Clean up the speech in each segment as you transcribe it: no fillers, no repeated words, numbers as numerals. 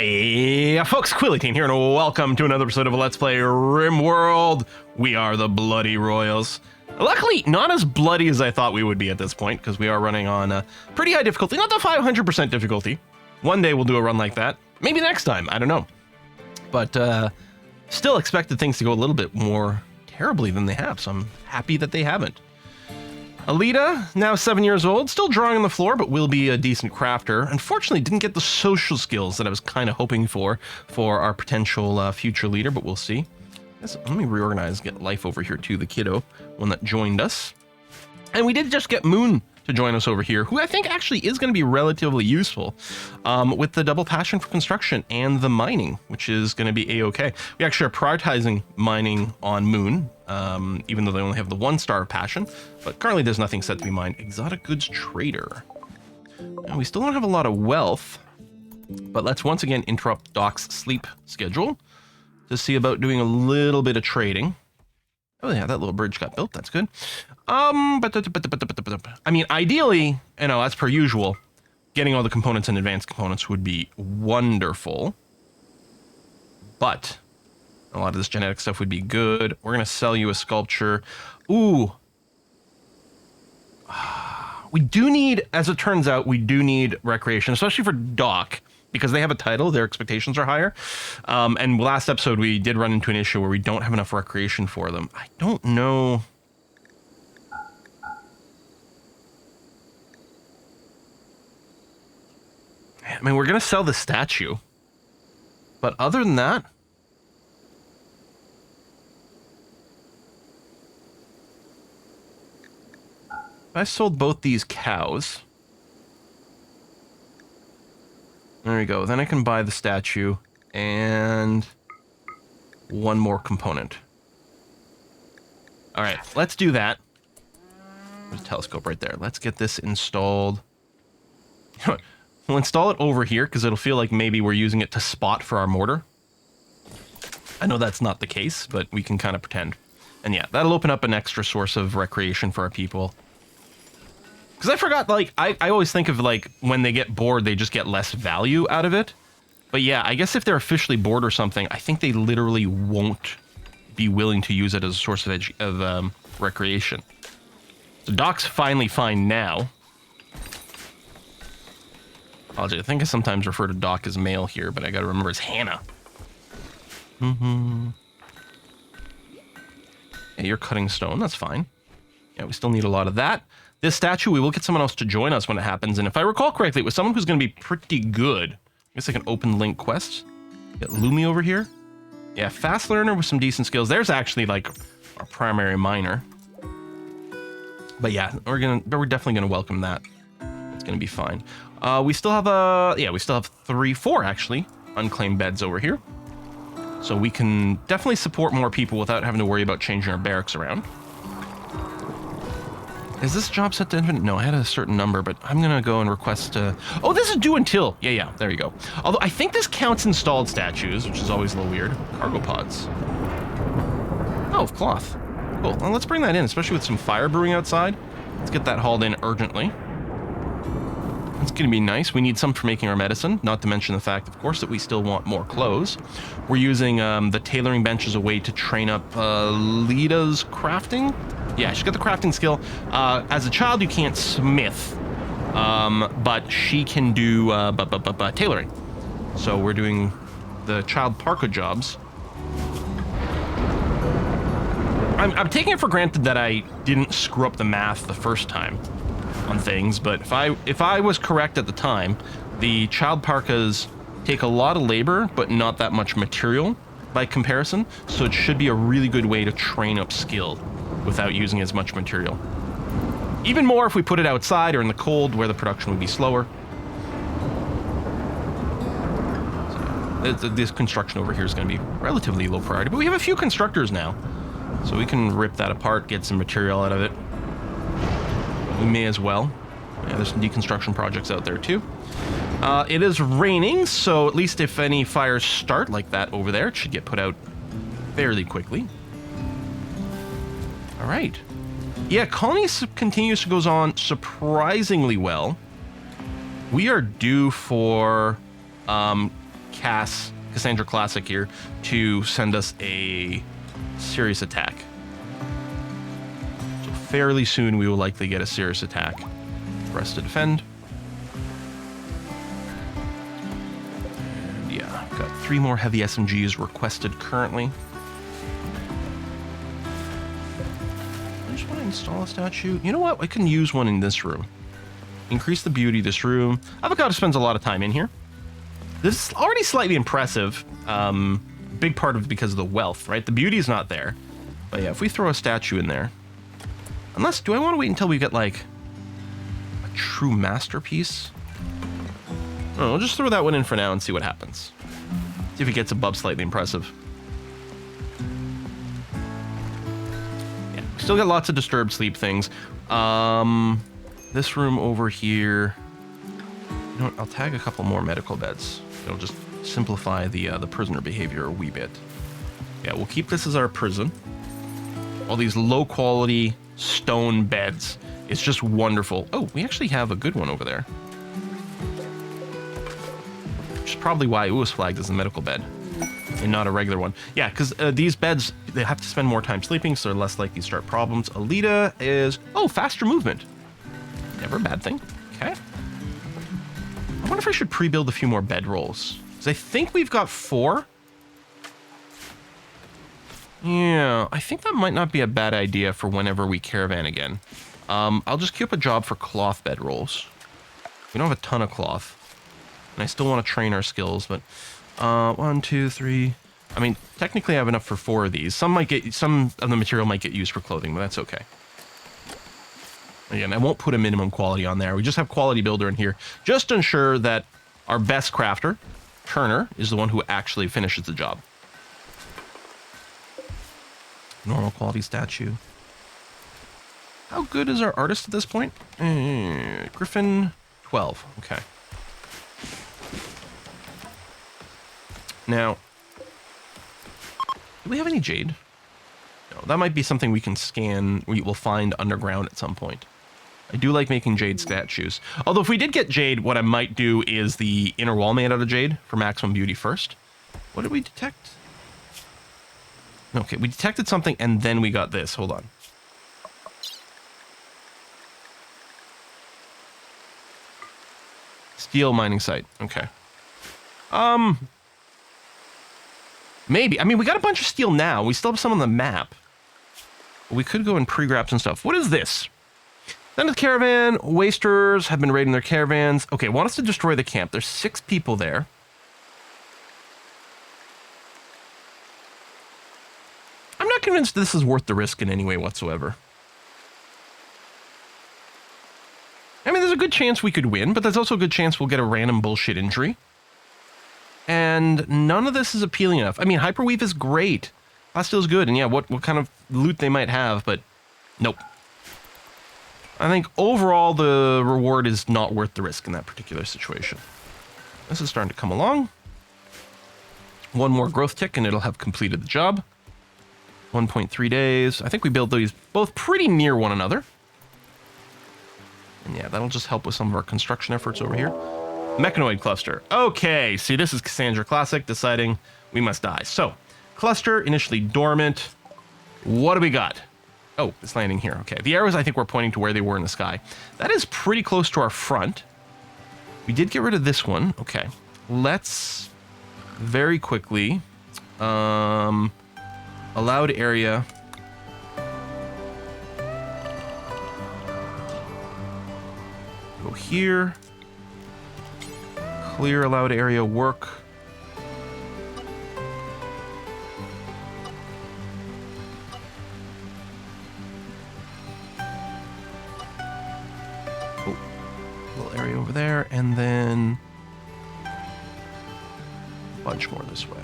Hey folks, Quillyteen here, and welcome to another episode of Let's Play Rimworld. We are the Bloody Royals. Luckily, not as bloody as I thought we would be at this point, because we are running on a pretty high difficulty, not the 500% difficulty. One day we'll do a run like that. Maybe next time, I don't know. But still expected things to go a little bit more terribly than they have, so I'm happy that they haven't. Alita, now 7 years old, still drawing on the floor, but will be a decent crafter. Unfortunately, didn't get the social skills that I was kind of hoping for our potential future leader, but we'll see. Let me reorganize, get Life over here too, the kiddo, one that joined us. And we did just get Moon to join us over here, who I think actually is going to be relatively useful with the double passion for construction and the mining, which is going to be a-okay. We actually are prioritizing mining on Moon, even though they only have the 1 star of passion, but currently there's nothing set to be mined. Exotic goods trader. Now, we still don't have a lot of wealth, but let's once again interrupt Doc's sleep schedule to see about doing a little bit of trading. Oh yeah, that little bridge got built. That's good. I mean, ideally, you know, as per usual, getting all the components and advanced components would be wonderful. But a lot of this genetic stuff would be good. We're going to sell you a sculpture. Ooh. We do need, as it turns out, we do need recreation, especially for Doc, because they have a title, their expectations are higher. And last episode, we did run into an issue where we don't have enough recreation for them. I don't know. I mean, we're going to sell the statue. But other than that, if I sold both these cows, there we go. Then I can buy the statue and one more component. All right, let's do that. There's a telescope right there. Let's get this installed. We'll install it over here because it'll feel like maybe we're using it to spot for our mortar. I know that's not the case, but we can kind of pretend. And yeah, that'll open up an extra source of recreation for our people. Because I forgot, like, I always think of, like, when they get bored, they just get less value out of it. But yeah, I guess if they're officially bored or something, I think they literally won't be willing to use it as a source of recreation. So Doc's finally fine now. Apologies, I think I sometimes refer to Doc as male here, but I gotta remember it's Hannah. Yeah, you're cutting stone, that's fine. Yeah, we still need a lot of that. This statue, we will get someone else to join us when it happens, and if I recall correctly, it was someone who's going to be pretty good. I guess I can open link quests. Get Lumi over here. Yeah, fast learner with some decent skills. There's actually, like, our primary miner. But yeah, we're definitely going to welcome that. It's going to be fine. We still have we still have 4 actually, unclaimed beds over here. So we can definitely support more people without having to worry about changing our barracks around. Is this job set to infinite? No, I had a certain number, but I'm going to go and request oh, this is due until. Yeah, there you go. Although I think this counts installed statues, which is always a little weird. Cargo pods. Oh, cloth. Cool. Well, let's bring that in, especially with some fire brewing outside. Let's get that hauled in urgently. It's going to be nice. We need some for making our medicine, not to mention the fact, of course, that we still want more clothes. We're using the tailoring bench as a way to train up Lita's crafting. Yeah, she's got the crafting skill. As a child, you can't smith, but she can do tailoring. So we're doing the child parka jobs. I'm taking it for granted that I didn't screw up the math the first time on things, but if I was correct at the time, the child parkas take a lot of labor, but not that much material by comparison, so it should be a really good way to train up skill without using as much material. Even more if we put it outside or in the cold where the production would be slower. So, this construction over here is going to be relatively low priority, but we have a few constructors now, so we can rip that apart, get some material out of it. We may as well. Yeah, there's some deconstruction projects out there too. It is raining, so at least if any fires start like that over there, it should get put out fairly quickly. All right. Yeah, colony continues to goes on surprisingly well. We are due for Cassandra Classic here to send us a serious attack. So fairly soon we will likely get a serious attack for us to defend. And yeah, got 3 more heavy SMGs requested currently. I just want to install a statue. You know what? I can use one in this room. Increase the beauty of this room. Avocado spends a lot of time in here. This is already slightly impressive. Big part of it because of the wealth, right? The beauty is not there. But yeah, if we throw a statue in there. Unless, do I want to wait until we get like a true masterpiece? Oh, we'll just throw that one in for now and see what happens. See if it gets above slightly impressive. Yeah, we still got lots of disturbed sleep things. This room over here. You know what? I'll tag a couple more medical beds. It'll just simplify the prisoner behavior a wee bit. Yeah, we'll keep this as our prison. All these low quality stone beds. It's just wonderful. Oh, we actually have a good one over there. Which is probably why it was flagged as a medical bed and not a regular one. Yeah, because these beds, they have to spend more time sleeping, so they're less likely to start problems. Alita is, oh, faster movement. Never a bad thing. Okay. I wonder if I should pre-build a few more bedrolls. Because I think we've got 4. Yeah, I think that might not be a bad idea for whenever we caravan again. I'll just queue up a job for cloth bedrolls. We don't have a ton of cloth. And I still want to train our skills, but 1, 2, 3. I mean, technically I have enough for 4 of these. Some of the material might get used for clothing, but that's okay. Again, I won't put a minimum quality on there. We just have quality builder in here, just to ensure that our best crafter, Turner, is the one who actually finishes the job. Normal quality statue. How good is our artist at this point? Griffin, 12. Okay. Now, do we have any jade? No, that might be something we can scan. We will find underground at some point. I do like making jade statues. Although if we did get jade, what I might do is the inner wall made out of jade for maximum beauty first. What did we detect? Okay, we detected something and then we got this. Hold on. Steel mining site. Okay. Maybe. I mean, we got a bunch of steel now. We still have some on the map. We could go and pre-grab some stuff. What is this? Then the caravan. Wasters have been raiding their caravans. Okay, want us to destroy the camp. There's 6 people there. I'm not convinced this is worth the risk in any way whatsoever. I mean, there's a good chance we could win, but there's also a good chance we'll get a random bullshit injury. And none of this is appealing enough. I mean, Hyperweave is great. Hostile is good, and yeah, what kind of loot they might have, but nope. I think overall the reward is not worth the risk in that particular situation. This is starting to come along. 1 more growth tick and it'll have completed the job. 1.3 days. I think we build these both pretty near one another. And yeah, that'll just help with some of our construction efforts over here. Mechanoid cluster. Okay, see, this is Cassandra Classic deciding we must die. So, cluster initially dormant. What do we got? Oh, it's landing here. Okay, the arrows I think were pointing to where they were in the sky. That is pretty close to our front. We did get rid of this one. Okay, let's very quickly allowed area. Go here. Clear allowed area work. Oh, little area over there, and then a bunch more this way.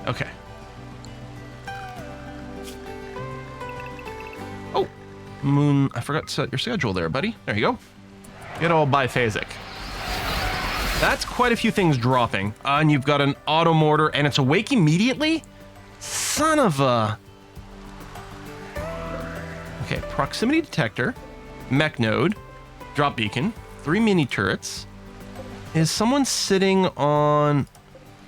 Okay. Oh, Moon, I forgot to set your schedule there, buddy. There you go. Get all biphasic. That's quite a few things dropping. And you've got an auto mortar, and it's awake immediately? Son of a... Okay, proximity detector, mech node, drop beacon, 3 mini turrets, Is someone sitting on...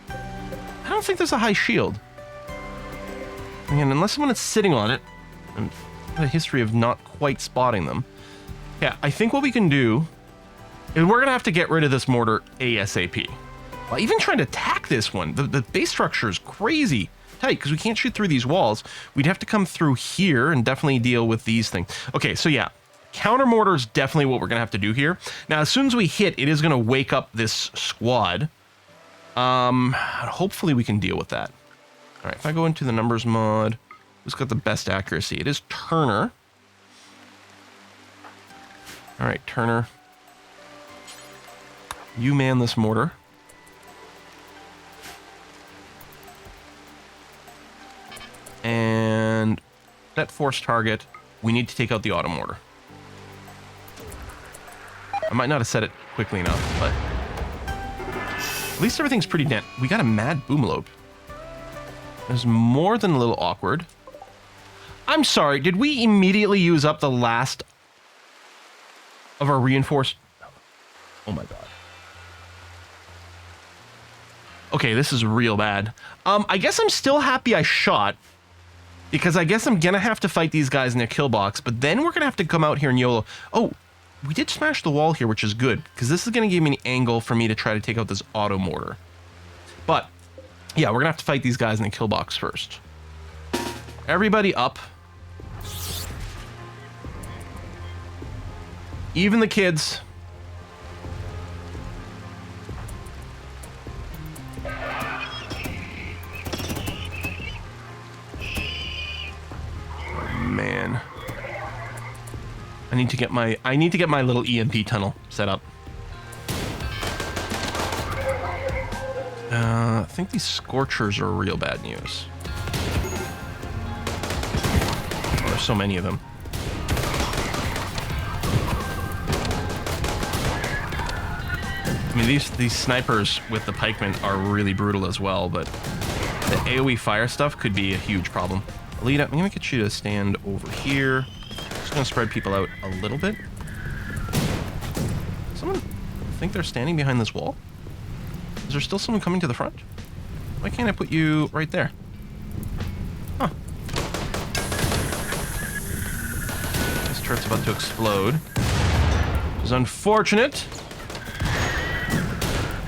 I don't think there's a high shield. Again, unless someone is sitting on it, and a history of not quite spotting them. Yeah, I think what we can do is we're gonna have to get rid of this mortar ASAP. Well, even trying to attack this one, the base structure is crazy tight because we can't shoot through these walls. We'd have to come through here and definitely deal with these things. Okay, so yeah, counter mortar is definitely what we're gonna have to do here. Now, as soon as we hit, it is gonna wake up this squad. Hopefully we can deal with that. All right, if I go into the numbers mod, who's got the best accuracy? It is Turner. All right, Turner. You man this mortar. And that force target, we need to take out the auto mortar. I might not have said it quickly enough, but at least everything's pretty dense. We got a mad boomload. There's more than a little awkward. I'm sorry, did we immediately use up the last of our reinforced? Oh my god. Okay, this is real bad. I guess I'm still happy I shot, because I guess I'm gonna have to fight these guys in their kill box, but then we're gonna have to come out here and YOLO. Oh, we did smash the wall here, which is good, because this is gonna give me an angle for me to try to take out this auto mortar. But yeah, we're gonna have to fight these guys in the kill box first. Everybody up. Even the kids. Man, I need to get my little EMP tunnel set up. I think these scorchers are real bad news. There's so many of them. I mean, these snipers with the pikemen are really brutal as well, but the AoE fire stuff could be a huge problem. Alita, I'm gonna get you to stand over here. Just gonna spread people out a little bit. Someone think they're standing behind this wall? Is there still someone coming to the front? Why can't I put you right there? Huh. This turret's about to explode. Which is unfortunate.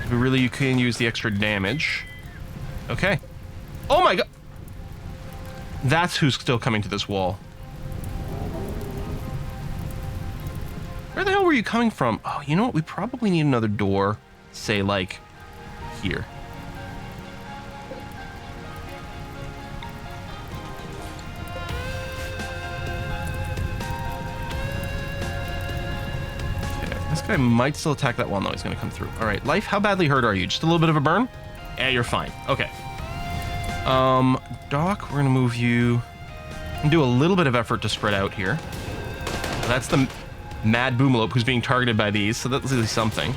We really can use the extra damage. Okay. Oh my god! That's who's still coming to this wall. Where the hell were you coming from? Oh, you know what? We probably need another door. Say, like, here. Okay, this guy might still attack that one, though. He's going to come through. All right, Life, how badly hurt are you? Just a little bit of a burn? Yeah, you're fine. Okay. Doc, we're going to move you and do a little bit of effort to spread out here. That's the mad boomlope who's being targeted by these, so that's at least something.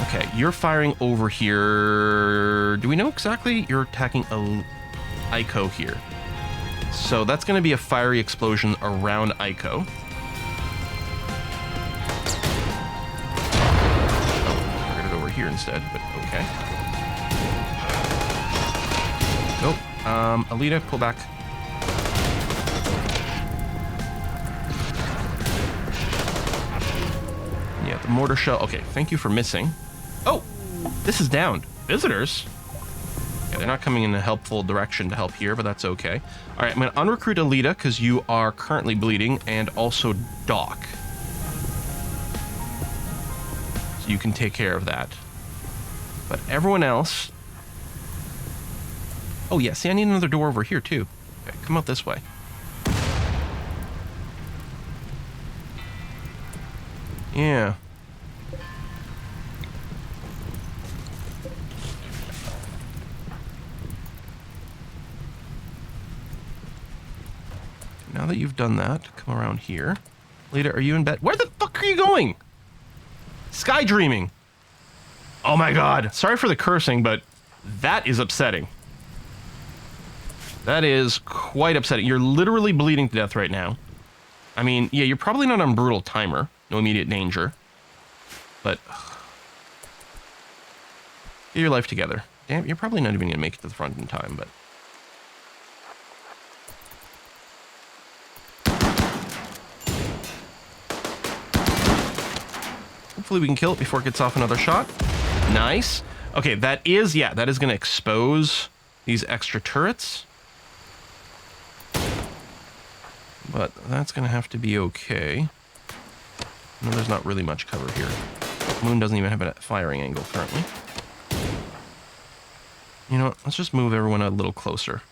Okay, you're firing over here. Do we know exactly? You're attacking a Ico here. So that's going to be a fiery explosion around Ico. Oh, targeted over here instead, but okay. Go. Alita, pull back. Yeah, the mortar shell. Okay, thank you for missing. Oh, this is down. Visitors? Yeah, they're not coming in a helpful direction to help here, but that's okay. All right, I'm going to unrecruit Alita because you are currently bleeding, and also Doc. So you can take care of that. But everyone else... Oh, yeah, see, I need another door over here, too. Okay, come out this way. Yeah. Now that you've done that, come around here. Lita, are you in bed? Where the fuck are you going? Sky dreaming. Oh my god. Sorry for the cursing, but that is upsetting. That is quite upsetting. You're literally bleeding to death right now. I mean, yeah, you're probably not on brutal timer. No immediate danger. But Get your life together. Damn, you're probably not even going to make it to the front in time, but... Hopefully we can kill it before it gets off another shot. Nice. Okay, that is going to expose these extra turrets. But that's going to have to be okay. No, there's not really much cover here. Moon doesn't even have a firing angle currently. You know what? Let's just move everyone a little closer.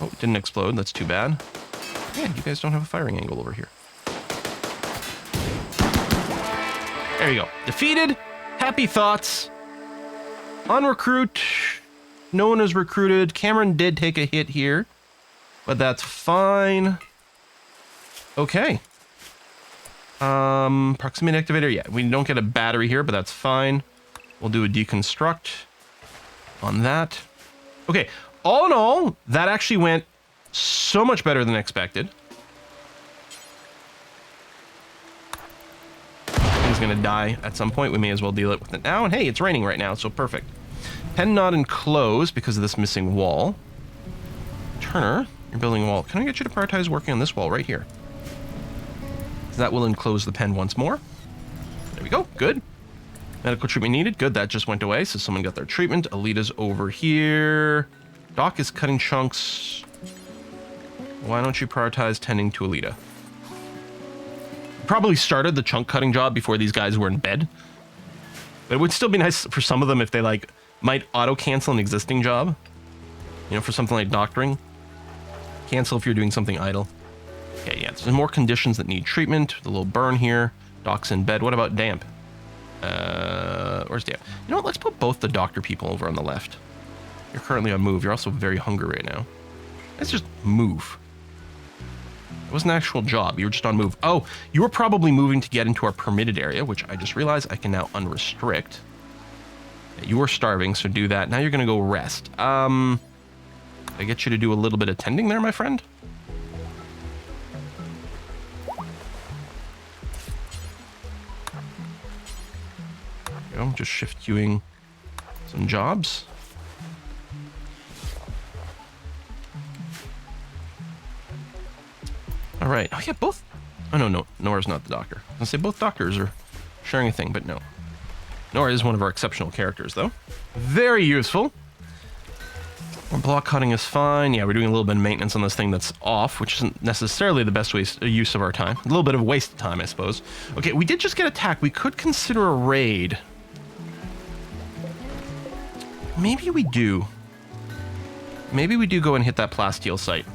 Oh, it didn't explode. That's too bad. Yeah, you guys don't have a firing angle over here. There you go. Defeated. Happy thoughts. Unrecruit. No one is recruited. Cameron did take a hit here, but that's fine. Okay. Proximity activator. Yeah, we don't get a battery here, but that's fine. We'll do a deconstruct on that. Okay. All in all, that actually went so much better than expected. He's going to die at some point. We may as well deal it with it now. And hey, it's raining right now, so perfect. Pen not enclosed because of this missing wall. Turner, you're building a wall. Can I get you to prioritize working on this wall right here? That will enclose the pen once more. There we go. Good. Medical treatment needed. Good. That just went away. So someone got their treatment. Alita's over here. Doc is cutting chunks. Why don't you prioritize tending to Alita? Probably started the chunk cutting job before these guys were in bed. But it would still be nice for some of them if they like might auto cancel an existing job. You know, for something like doctoring. Cancel if you're doing something idle. Okay, yeah, there's more conditions that need treatment. The little burn here. Doc's in bed. What about damp? Where's damp? You know what? Let's put both the doctor people over on the left. You're currently on move. You're also very hungry right now. Let's just move. It was an actual job. You were just on move. Oh, you were probably moving to get into our permitted area, which I just realized I can now unrestrict. Yeah, you were starving, so do that. Now you're going to go rest. I get you to do a little bit of tending there, my friend? There you go. Just shift queuing some jobs. All right. Oh, yeah, both. Oh, no. Nora's not the doctor. I was going to say both doctors are sharing a thing, but no. Nora is one of our exceptional characters, though. Very useful. Our block cutting is fine. Yeah, we're doing a little bit of maintenance on this thing that's off, which isn't necessarily the best use of our time. A little bit of a waste of time, I suppose. Okay, we did just get attacked. We could consider a raid. Maybe we do. Maybe we do go and hit that plasteel site.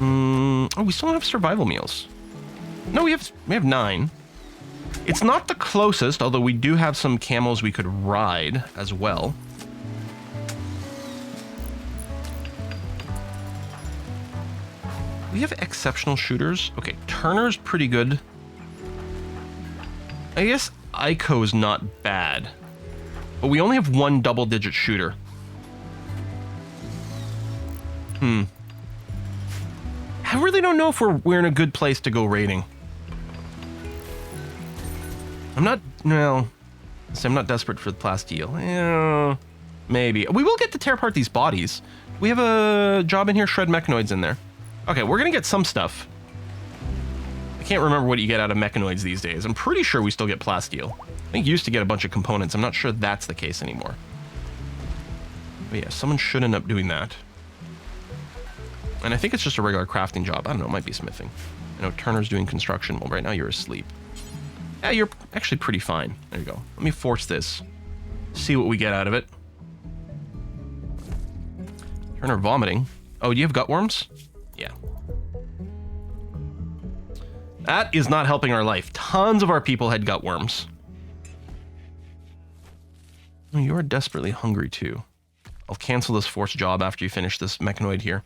Oh, we still don't have survival meals. No, we have 9. It's not the closest, although we do have some camels we could ride as well. We have exceptional shooters. Okay, Turner's pretty good. I guess Ico's not bad. But we only have 1 double-digit shooter. I really don't know if we're in a good place to go raiding. I'm not desperate for the plasteel. Yeah, maybe. We will get to tear apart these bodies. We have a job in here, shred mechanoids in there. Okay, we're gonna get some stuff. I can't remember what you get out of mechanoids these days. I'm pretty sure we still get plasteel. I think you used to get a bunch of components. I'm not sure that's the case anymore. But yeah, someone should end up doing that. And I think it's just a regular crafting job. I don't know, it might be smithing. I know Turner's doing construction. Well, right now you're asleep. Yeah, you're actually pretty fine. There you go. Let me force this. See what we get out of it. Turner vomiting. Oh, do you have gut worms? Yeah. That is not helping our life. Tons of our people had gut worms. Oh, you are desperately hungry too. I'll cancel this forced job after you finish this mechanoid here.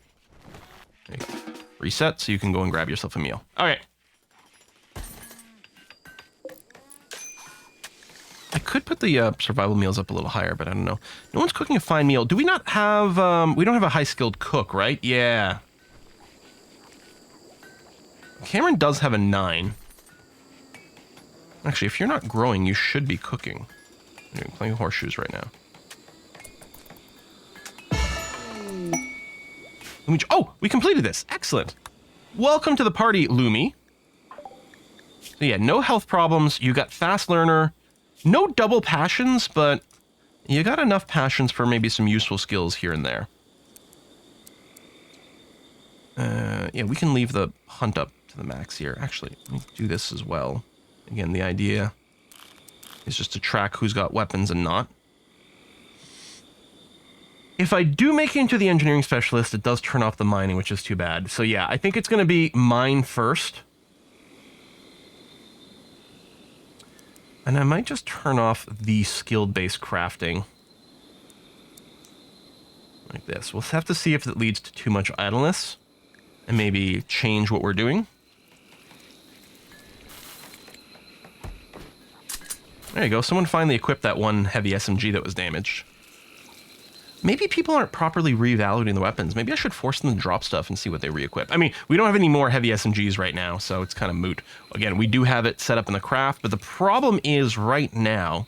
There you go. Reset so you can go and grab yourself a meal. Okay. I could put the survival meals up a little higher, but I don't know. No one's cooking a fine meal. Do we not have... we don't have a high-skilled cook, right? Yeah. Cameron does have a 9. Actually, if you're not growing, you should be cooking. You're playing horseshoes right now. Oh, we completed this. Excellent. Welcome to the party, Lumi. So yeah, no health problems. You got fast learner. No double passions, but you got enough passions for maybe some useful skills here and there. Yeah, we can leave the hunt up to the max here. Actually, let me do this as well. Again, the idea is just to track who's got weapons and not. If I do make it into the engineering specialist, it does turn off the mining, which is too bad. So yeah, I think it's going to be mine first. And I might just turn off the skill-based crafting. Like this. We'll have to see if it leads to too much idleness. And maybe change what we're doing. There you go. Someone finally equipped that one heavy SMG that was damaged. Maybe people aren't properly reevaluating the weapons. Maybe I should force them to drop stuff and see what they re-equip. I mean, we don't have any more heavy SMGs right now, so it's kind of moot. Again, we do have it set up in the craft, but the problem is right now,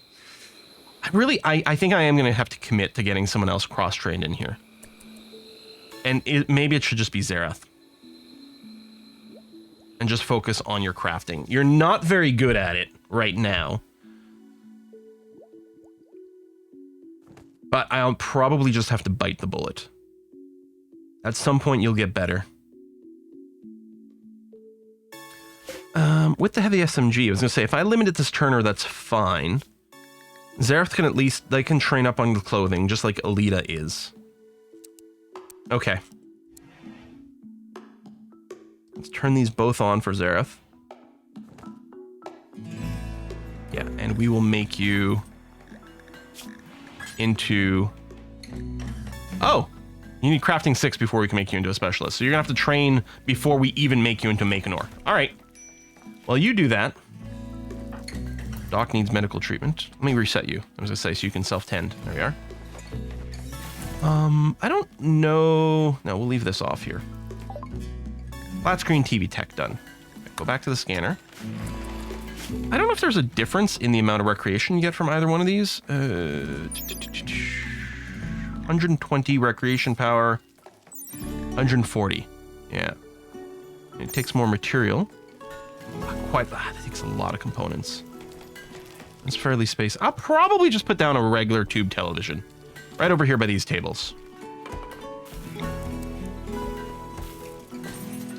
I think I am going to have to commit to getting someone else cross-trained in here. And maybe it should just be Zareth. And just focus on your crafting. You're not very good at it right now. But I'll probably just have to bite the bullet. At some point, you'll get better. With the heavy SMG, I was going to say, if I limited this Turner, that's fine. Zareth can at least, they can train up on the clothing, just like Alita is. Okay. Let's turn these both on for Zareth. Yeah, and we will make you into... Oh! You need crafting 6 before we can make you into a specialist. So you're gonna have to train before we even make you into Mechanoid. Alright. Well, you do that. Doc needs medical treatment. Let me reset you. I was gonna say, so you can self-tend. There we are. I don't know... No, we'll leave this off here. Flat screen TV tech done. Okay, go back to the scanner. I don't know if there's a difference in the amount of recreation you get from either one of these. 120 recreation power. 140. Yeah. It takes more material. That takes a lot of components. It's fairly spaced. I'll probably just put down a regular tube television. Right over here by these tables.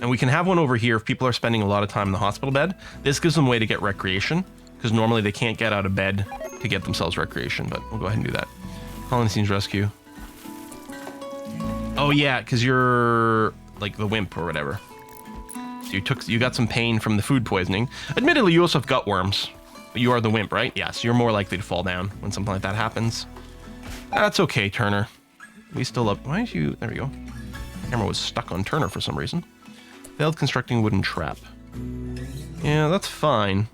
And we can have one over here if people are spending a lot of time in the hospital bed. This gives them a way to get recreation, because normally they can't get out of bed to get themselves recreation, but we'll go ahead and do that. Colony Scenes Rescue. Oh yeah, because you're like the wimp or whatever. So you got some pain from the food poisoning. Admittedly, you also have gut worms, but you are the wimp, right? Yeah, so you're more likely to fall down when something like that happens. That's okay, Turner. We still love... Why did you... There we go. Camera was stuck on Turner for some reason. Failed constructing wooden trap. Yeah, that's fine.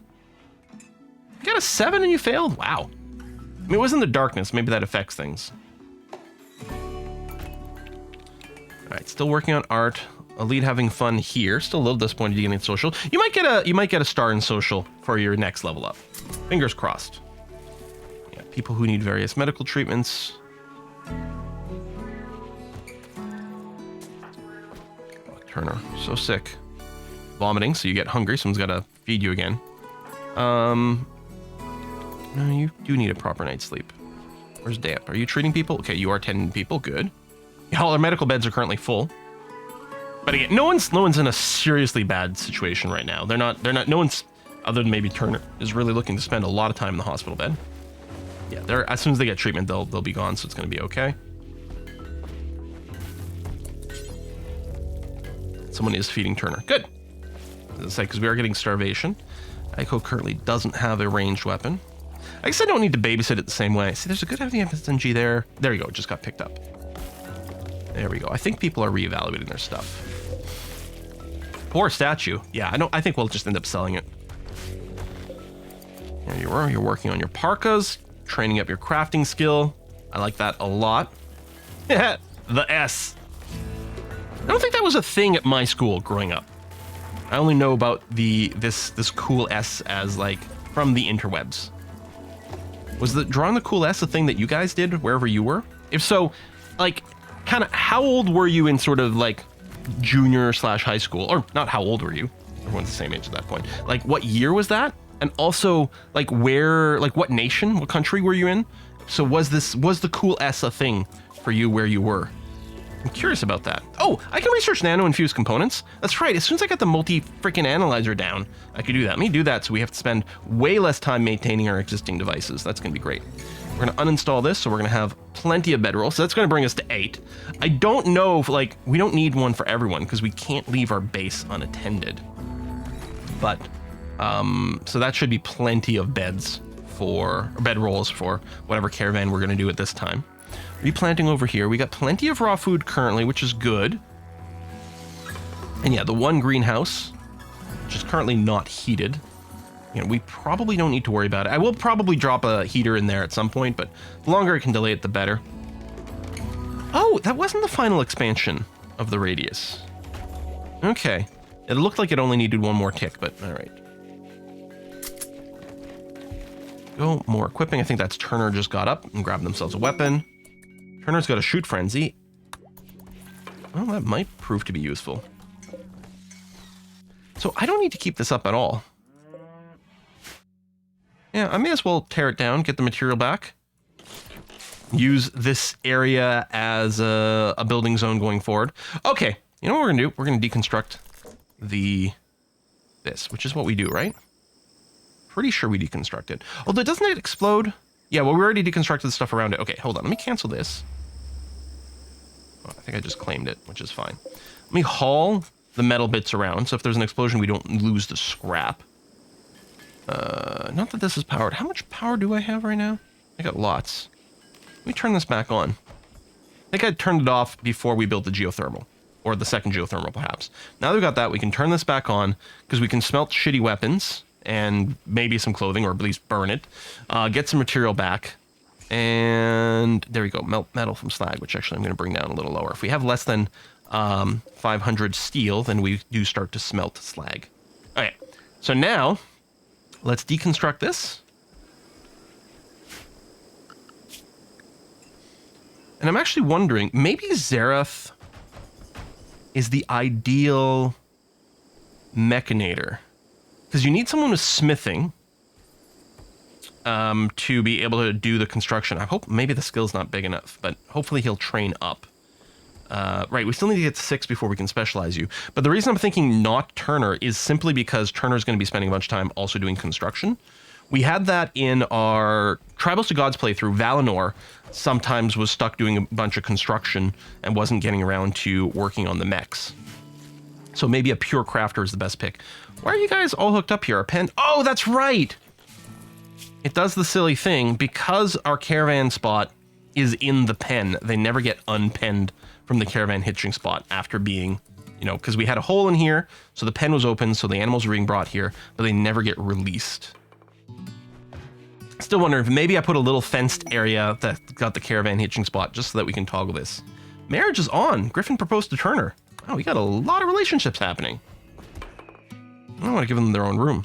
You got a 7 and you failed? Wow. I mean, it was in the darkness. Maybe that affects things. Alright, still working on art. Elite having fun here. Still a little disappointed you didn't get social. You might get a star in social for your next level up. Fingers crossed. Yeah, people who need various medical treatments. Turner, so sick. Vomiting, so you get hungry. Someone's got to feed you again. No, you do need a proper night's sleep. Where's Damp? Are you treating people? Okay, you are tending people. Good. Yeah, all our medical beds are currently full. But again, no one's in a seriously bad situation right now. They're not. No one's, other than maybe Turner, is really looking to spend a lot of time in the hospital bed. Yeah, they're, as soon as they get treatment, they'll be gone. So it's going to be okay. Someone is feeding Turner. Good. As I say, because we are getting starvation. Aiko currently doesn't have a ranged weapon. I guess I don't need to babysit it the same way. See, there's a good heavy SMG there. There you go. It just got picked up. There we go. I think people are reevaluating their stuff. Poor statue. Yeah, I think we'll just end up selling it. There you are. You're working on your parkas, training up your crafting skill. I like that a lot. The S. I don't think that was a thing at my school growing up. I only know about this cool S as like from the interwebs. Was the drawing the cool S a thing that you guys did wherever you were? If so, like, kind of how old were you in sort of like junior / high school? Or not how old were you? Everyone's the same age at that point. Like, what year was that? And also, like, where, like, what nation, what country were you in? So was the cool S a thing for you where you were? I'm curious about that. Oh, I can research nano-infused components. That's right. As soon as I get the multi-freaking analyzer down, I could do that. Let me do that so we have to spend way less time maintaining our existing devices. That's going to be great. We're going to uninstall this, so we're going to have plenty of bedrolls. So that's going to bring us to 8. I don't know if, like, we don't need one for everyone because we can't leave our base unattended. But, so that should be plenty of beds for, or bedrolls for whatever caravan we're going to do at this time. Replanting over here. We got plenty of raw food currently, which is good. And yeah, the one greenhouse, which is currently not heated. You know, we probably don't need to worry about it. I will probably drop a heater in there at some point, but the longer I can delay it, the better. Oh, that wasn't the final expansion of the radius. Okay. It looked like it only needed one more tick, but all right. Go, more equipping. I think that's Turner just got up and grabbed themselves a weapon. Turner's got a shoot frenzy. Well, that might prove to be useful. So I don't need to keep this up at all. Yeah, I may as well tear it down, get the material back. Use this area as a building zone going forward. Okay, you know what we're gonna do? We're gonna deconstruct this, which is what we do, right? Pretty sure we deconstruct it. Although, doesn't it explode? Yeah, well, we already deconstructed the stuff around it. Okay, hold on. Let me cancel this. Oh, I think I just claimed it, which is fine. Let me haul the metal bits around, so if there's an explosion, we don't lose the scrap. Not that this is powered. How much power do I have right now? I got lots. Let me turn this back on. I think I turned it off before we built the geothermal. Or the second geothermal, perhaps. Now that we've got that, we can turn this back on, because we can smelt shitty weapons, and maybe some clothing, or at least burn it. Get some material back. And there we go. Melt metal from slag, which actually I'm going to bring down a little lower. If we have less than 500 steel, then we do start to smelt slag. Okay, so now let's deconstruct this. And I'm actually wondering, maybe Zareth is the ideal mechanator. Because you need someone with smithing to be able to do the construction. I hope maybe the skill's not big enough, but hopefully he'll train up. Right, we still need to get 6 before we can specialize you. But the reason I'm thinking not Turner is simply because Turner's going to be spending a bunch of time also doing construction. We had that in our Tribals to Gods playthrough. Valinor sometimes was stuck doing a bunch of construction and wasn't getting around to working on the mechs. So maybe a pure crafter is the best pick. Why are you guys all hooked up here? A pen? Oh, that's right! It does the silly thing. Because our caravan spot is in the pen, they never get unpenned from the caravan hitching spot after being, you know, because we had a hole in here, so the pen was open, so the animals were being brought here, but they never get released. Still wonder if maybe I put a little fenced area that got the caravan hitching spot just so that we can toggle this. Marriage is on. Griffin proposed to Turner. Oh, we got a lot of relationships happening. I don't want to give them their own room.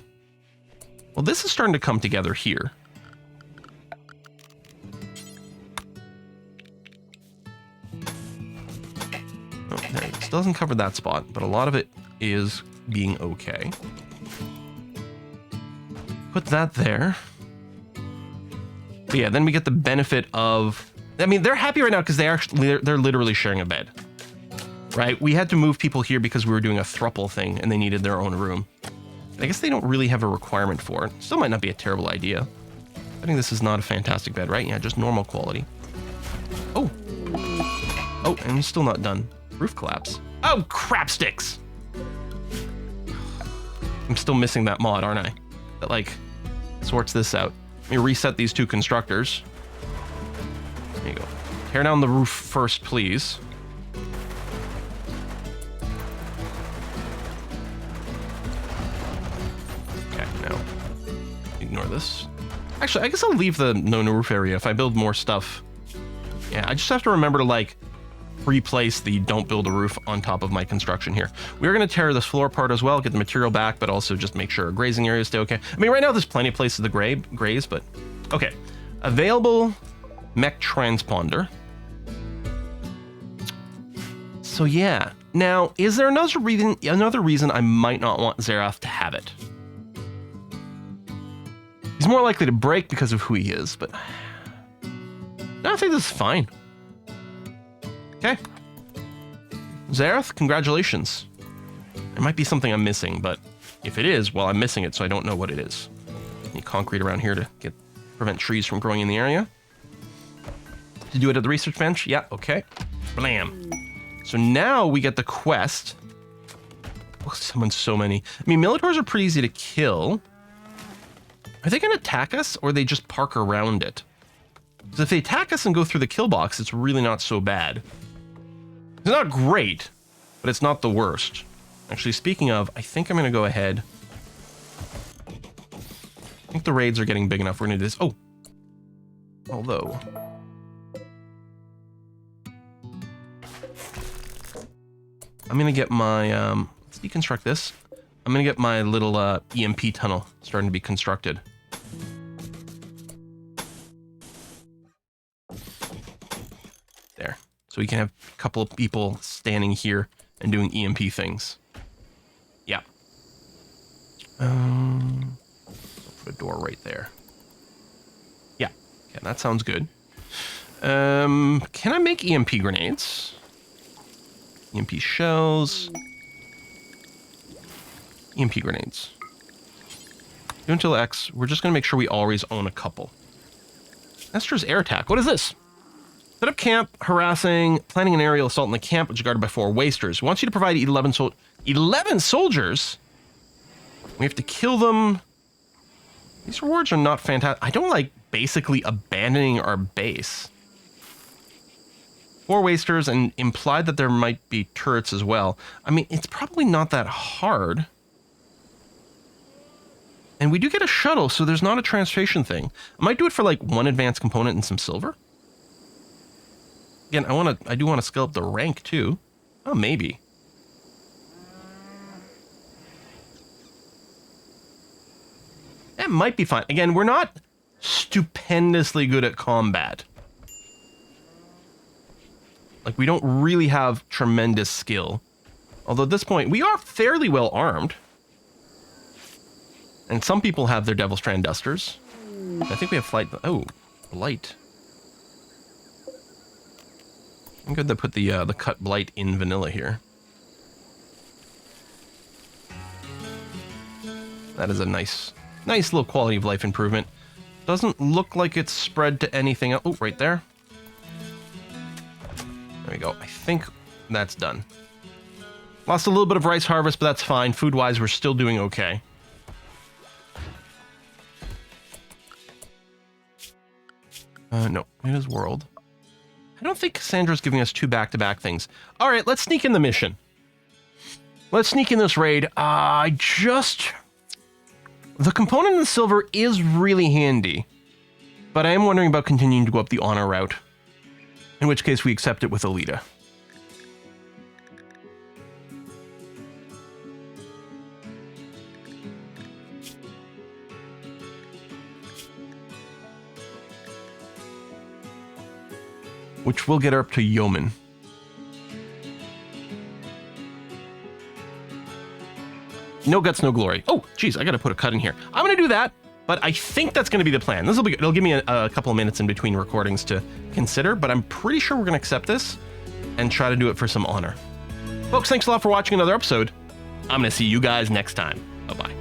Well, this is starting to come together here. Oh, there it still doesn't cover that spot, but a lot of it is being okay. Put that there. But yeah, then we get the benefit of, I mean, they're happy right now because they're literally sharing a bed. Right? We had to move people here because we were doing a thruple thing and they needed their own room. I guess they don't really have a requirement for it. Still might not be a terrible idea. I think this is not a fantastic bed, right? Yeah, just normal quality. Oh. Oh, and it's still not done. Roof collapse. Oh, crap sticks! I'm still missing that mod, aren't I? That, like, sorts this out. Let me reset these 2 constructors. There you go. Tear down the roof first, please. Okay, no. Ignore this. Actually, I guess I'll leave the no roof area if I build more stuff. Yeah, I just have to remember to, like, replace the don't build a roof on top of my construction here. We're going to tear this floor apart as well, get the material back, but also just make sure our grazing areas stay okay. I mean, right now there's plenty of places to graze, but okay. Available mech transponder. So yeah. Now, is there another reason I might not want Xerath to have it? He's more likely to break because of who he is, but no, I think this is fine. Okay. Xerath, congratulations. There might be something I'm missing, but if it is, well, I'm missing it, so I don't know what it is. Need concrete around here to prevent trees from growing in the area. To do it at the research bench? Yeah, okay. Blam. So now we get the quest. Oh, someone's so many. I mean, Militors are pretty easy to kill. Are they going to attack us, or they just park around it? Because if they attack us and go through the kill box, it's really not so bad. It's not great, but it's not the worst. Actually, speaking of, I think I'm going to go ahead. I think the raids are getting big enough. We're going to do this. Oh. Although. I'm going to get my, let's deconstruct this. I'm going to get my little EMP tunnel starting to be constructed. There. So we can have a couple of people standing here and doing EMP things. Yeah. I'll put a door right there. Yeah. Okay, that sounds good. Can I make EMP grenades? EMP shells. EMP grenades. Do until X. We're just going to make sure we always own a couple. Esther's air attack. What is this? Set up camp, harassing, planning an aerial assault in the camp, which is guarded by 4 wasters. Wants you to provide 11 soldiers? We have to kill them. These rewards are not fantastic. I don't like basically abandoning our base. 4 wasters, and implied that there might be turrets as well. I mean, it's probably not that hard. And we do get a shuttle, so there's not a transportation thing. I might do it for like 1 advanced component and some silver. Again, I do want to scale up the rank too. Oh, maybe. That might be fine. Again, we're not stupendously good at combat. Like, we don't really have tremendous skill. Although at this point, we are fairly well armed. And some people have their Devil Strand Dusters. I think we have flight... Oh, blight. I'm good to put the cut blight in vanilla here. That is a nice little quality of life improvement. Doesn't look like it's spread to anything else. Oh, right there. There we go. I think that's done. Lost a little bit of rice harvest, but that's fine. Food-wise, we're still doing okay. No, it is world. I don't think Cassandra's giving us 2 back-to-back things. All right, let's sneak in the mission. Let's sneak in this raid. The component in the silver is really handy, but I am wondering about continuing to go up the honor route, in which case we accept it with Alita. Which will get her up to Yeoman. No guts, no glory. Oh, geez, I gotta put a cut in here. I'm gonna do that, but I think that's gonna be the plan. This will be good. It'll give me a couple of minutes in between recordings to consider, but I'm pretty sure we're gonna accept this and try to do it for some honor. Folks, thanks a lot for watching another episode. I'm gonna see you guys next time. Bye-bye.